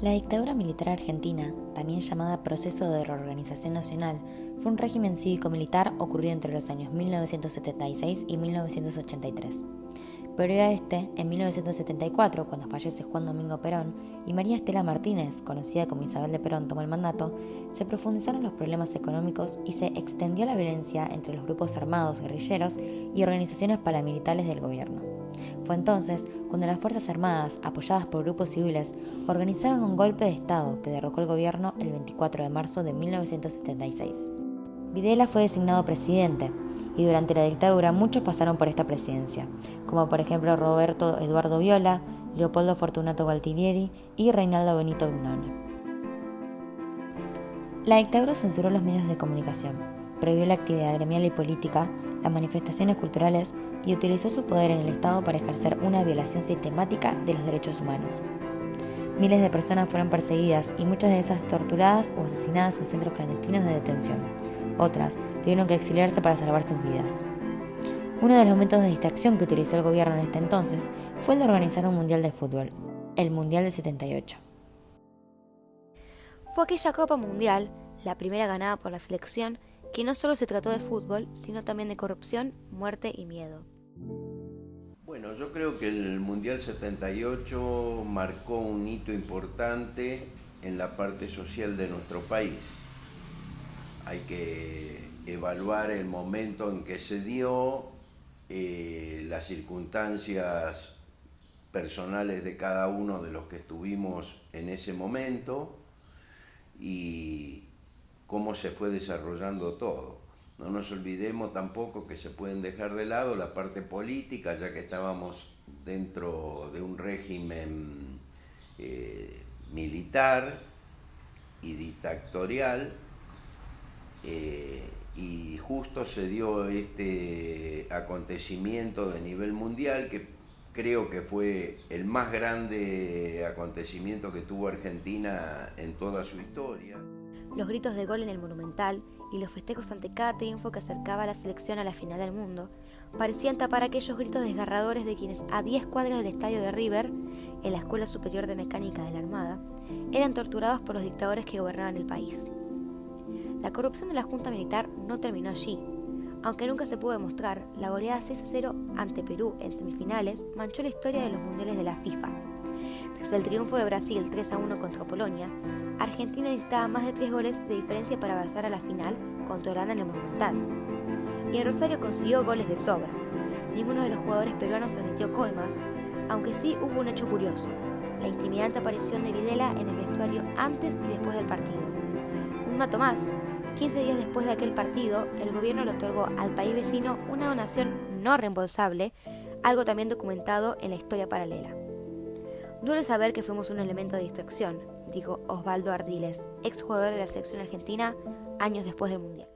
La dictadura militar argentina, también llamada Proceso de Reorganización Nacional, fue un régimen cívico-militar ocurrido entre los años 1976 y 1983. Previo a en 1974, cuando fallece Juan Domingo Perón y María Estela Martínez, conocida como Isabel de Perón, tomó el mandato, se profundizaron los problemas económicos y se extendió la violencia entre los grupos armados guerrilleros y organizaciones paramilitares del gobierno. Fue entonces cuando las Fuerzas Armadas, apoyadas por grupos civiles, organizaron un golpe de Estado que derrocó el gobierno el 24 de marzo de 1976. Videla fue designado presidente, y durante la dictadura muchos pasaron por esta presidencia, como por ejemplo Roberto Eduardo Viola, Leopoldo Fortunato Gualtieri y Reinaldo Benito Vignone. La dictadura censuró los medios de comunicación, prohibió la actividad gremial y política, las manifestaciones culturales y utilizó su poder en el Estado para ejercer una violación sistemática de los derechos humanos. Miles de personas fueron perseguidas y muchas de esas torturadas o asesinadas en centros clandestinos de detención. Otras tuvieron que exiliarse para salvar sus vidas. Uno de los métodos de distracción que utilizó el gobierno en este entonces fue el de organizar un mundial de fútbol, el Mundial del 78. Fue aquella Copa Mundial, la primera ganada por la selección, que no solo se trató de fútbol, sino también de corrupción, muerte y miedo. Bueno, yo creo que el Mundial 78 marcó un hito importante en la parte social de nuestro país. Hay que evaluar el momento en que se dio, las circunstancias personales de cada uno de los que estuvimos en ese momento y cómo se fue desarrollando todo. No nos olvidemos tampoco que se pueden dejar de lado la parte política, ya que estábamos dentro de un régimen militar y dictatorial, y justo se dio este acontecimiento de nivel mundial que creo que fue el más grande acontecimiento que tuvo Argentina en toda su historia. Los gritos de gol en el Monumental y los festejos ante cada triunfo que acercaba a la selección a la final del mundo parecían tapar aquellos gritos desgarradores de quienes a 10 cuadras del estadio de River, en la Escuela Superior de Mecánica de la Armada, eran torturados por los dictadores que gobernaban el país. La corrupción de la Junta Militar no terminó allí. Aunque nunca se pudo demostrar, la goleada 6-0 ante Perú en semifinales manchó la historia de los mundiales de la FIFA. Tras el triunfo de Brasil 3-1 contra Polonia, Argentina necesitaba más de 3 goles de diferencia para avanzar a la final contra Holanda en el Monumental. Y en Rosario consiguió goles de sobra. Ninguno de los jugadores peruanos admitió coimas, aunque sí hubo un hecho curioso: la intimidante aparición de Videla en el vestuario antes y después del partido. Un dato más: 15 días después de aquel partido, el gobierno le otorgó al país vecino una donación no reembolsable, algo también documentado en la historia paralela. Duele saber que fuimos un elemento de distracción, dijo Osvaldo Ardiles, exjugador de la selección argentina, años después del Mundial.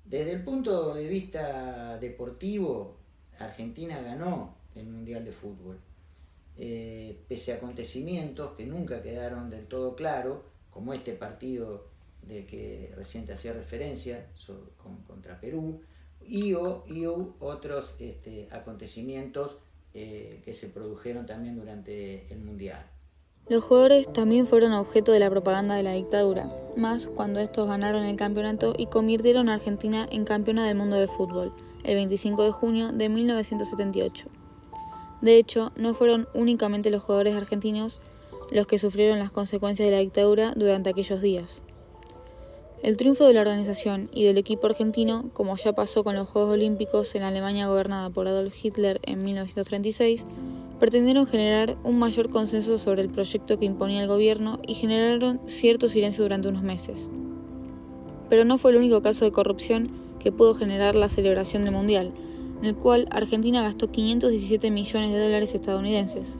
Desde el punto de vista deportivo, Argentina ganó el Mundial de Fútbol. Pese a acontecimientos que nunca quedaron del todo claros, como este partido de que recién te hacía referencia contra Perú, y otros acontecimientos que se produjeron también durante el Mundial. Los jugadores también fueron objeto de la propaganda de la dictadura, más cuando estos ganaron el campeonato y convirtieron a Argentina en campeona del mundo de fútbol, el 25 de junio de 1978. De hecho, no fueron únicamente los jugadores argentinos los que sufrieron las consecuencias de la dictadura durante aquellos días. El triunfo de la organización y del equipo argentino, como ya pasó con los Juegos Olímpicos en la Alemania gobernada por Adolf Hitler en 1936, pretendieron generar un mayor consenso sobre el proyecto que imponía el gobierno y generaron cierto silencio durante unos meses. Pero no fue el único caso de corrupción que pudo generar la celebración del Mundial, en el cual Argentina gastó 517 millones de dólares estadounidenses,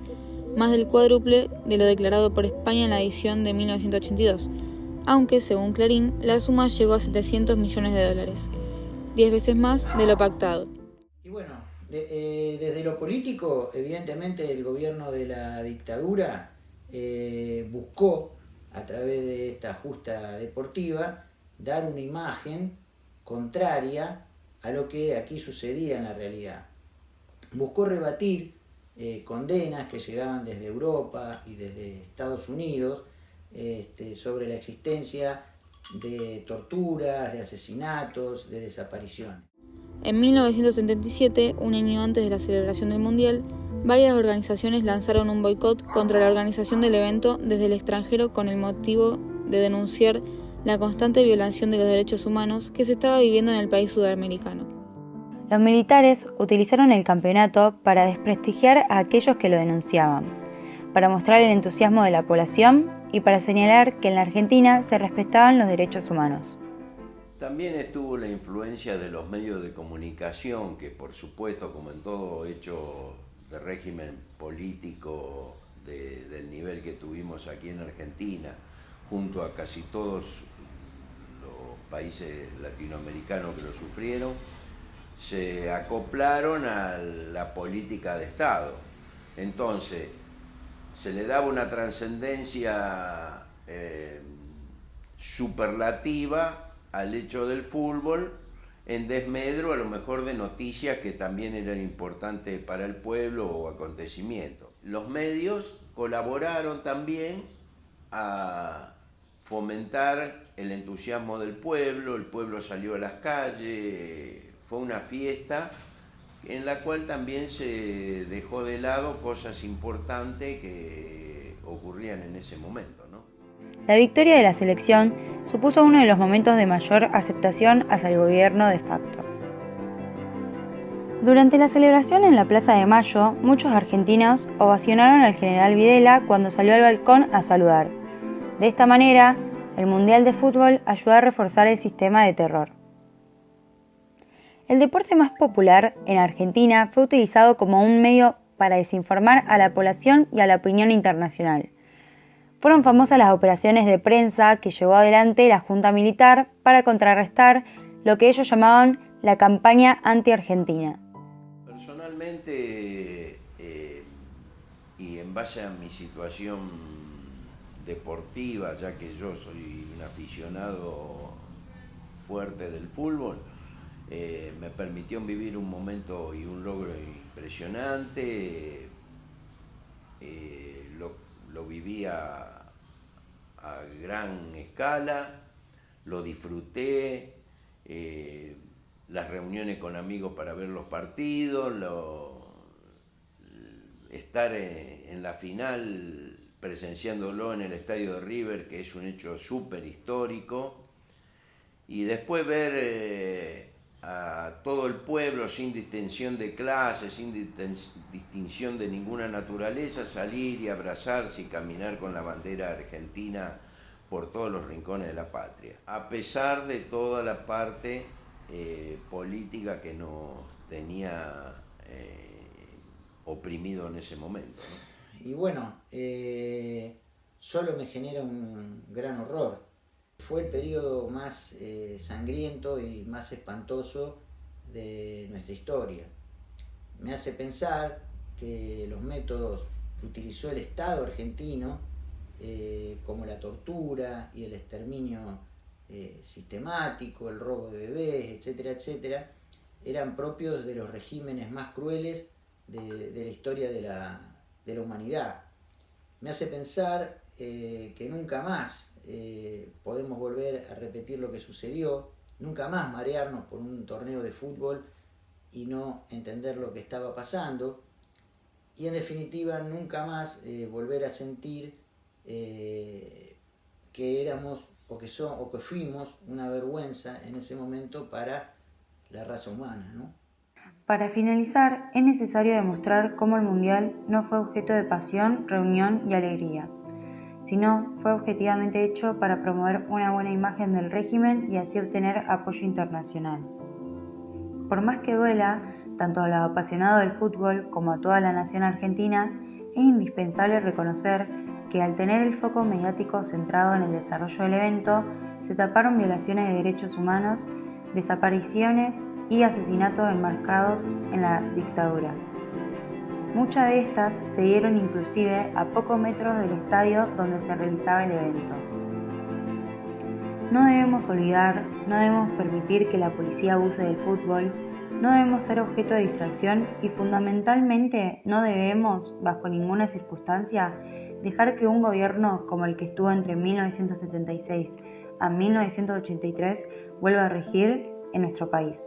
más del cuádruple de lo declarado por España en la edición de 1982, aunque, según Clarín, la suma llegó a 700 millones de dólares, 10 veces más de lo pactado. Y bueno, desde lo político, evidentemente el gobierno de la dictadura buscó, a través de esta justa deportiva, dar una imagen contraria a lo que aquí sucedía en la realidad. Buscó rebatir condenas que llegaban desde Europa y desde Estados Unidos sobre la existencia de torturas, de asesinatos, de desapariciones. En 1977, un año antes de la celebración del Mundial, varias organizaciones lanzaron un boicot contra la organización del evento desde el extranjero con el motivo de denunciar la constante violación de los derechos humanos que se estaba viviendo en el país sudamericano. Los militares utilizaron el campeonato para desprestigiar a aquellos que lo denunciaban, para mostrar el entusiasmo de la población y para señalar que en la Argentina se respetaban los derechos humanos. También estuvo la influencia de los medios de comunicación, que por supuesto, como en todo hecho de régimen político del nivel que tuvimos aquí en Argentina, junto a casi todos los países latinoamericanos que lo sufrieron, se acoplaron a la política de Estado. Entonces, se le daba una trascendencia superlativa al hecho del fútbol, en desmedro a lo mejor de noticias que también eran importantes para el pueblo o acontecimientos. Los medios colaboraron también a fomentar el entusiasmo del pueblo, el pueblo salió a las calles, fue una fiesta en la cual también se dejó de lado cosas importantes que ocurrían en ese momento, ¿no? La victoria de la selección supuso uno de los momentos de mayor aceptación hacia el gobierno de facto. Durante la celebración en la Plaza de Mayo, muchos argentinos ovacionaron al general Videla cuando salió al balcón a saludar. De esta manera, el Mundial de Fútbol ayudó a reforzar el sistema de terror. El deporte más popular en Argentina fue utilizado como un medio para desinformar a la población y a la opinión internacional. Fueron famosas las operaciones de prensa que llevó adelante la Junta Militar para contrarrestar lo que ellos llamaban la campaña anti-argentina. Personalmente, y en base a mi situación deportiva, ya que yo soy un aficionado fuerte del fútbol, me permitió vivir un momento y un logro impresionante. Lo viví a gran escala, lo disfruté, las reuniones con amigos para ver los partidos, estar en la final presenciándolo en el estadio de River, que es un hecho súper histórico, y después ver a todo el pueblo sin distinción de clase, sin distinción de ninguna naturaleza, salir y abrazarse y caminar con la bandera argentina por todos los rincones de la patria, a pesar de toda la parte política que nos tenía oprimido en ese momento, ¿no? Y bueno, solo me genera un gran horror. Fue el periodo más sangriento y más espantoso de nuestra historia. Me hace pensar que los métodos que utilizó el Estado argentino, como la tortura y el exterminio sistemático, el robo de bebés, etcétera, etcétera, eran propios de los regímenes más crueles de la historia de la humanidad. Me hace pensar que nunca más podemos volver a repetir lo que sucedió, nunca más marearnos por un torneo de fútbol y no entender lo que estaba pasando, y en definitiva nunca más volver a sentir que éramos o que fuimos una vergüenza en ese momento para la raza humana, ¿no? Para finalizar, es necesario demostrar cómo el Mundial no fue objeto de pasión, reunión y alegría, sino fue objetivamente hecho para promover una buena imagen del régimen y así obtener apoyo internacional. Por más que duela, tanto a los apasionados del fútbol como a toda la nación argentina, es indispensable reconocer que al tener el foco mediático centrado en el desarrollo del evento, se taparon violaciones de derechos humanos, desapariciones y asesinatos enmarcados en la dictadura. Muchas de estas se dieron inclusive a pocos metros del estadio donde se realizaba el evento. No debemos olvidar, no debemos permitir que la policía abuse del fútbol, no debemos ser objeto de distracción y fundamentalmente no debemos, bajo ninguna circunstancia, dejar que un gobierno como el que estuvo entre 1976 a 1983 vuelva a regir en nuestro país.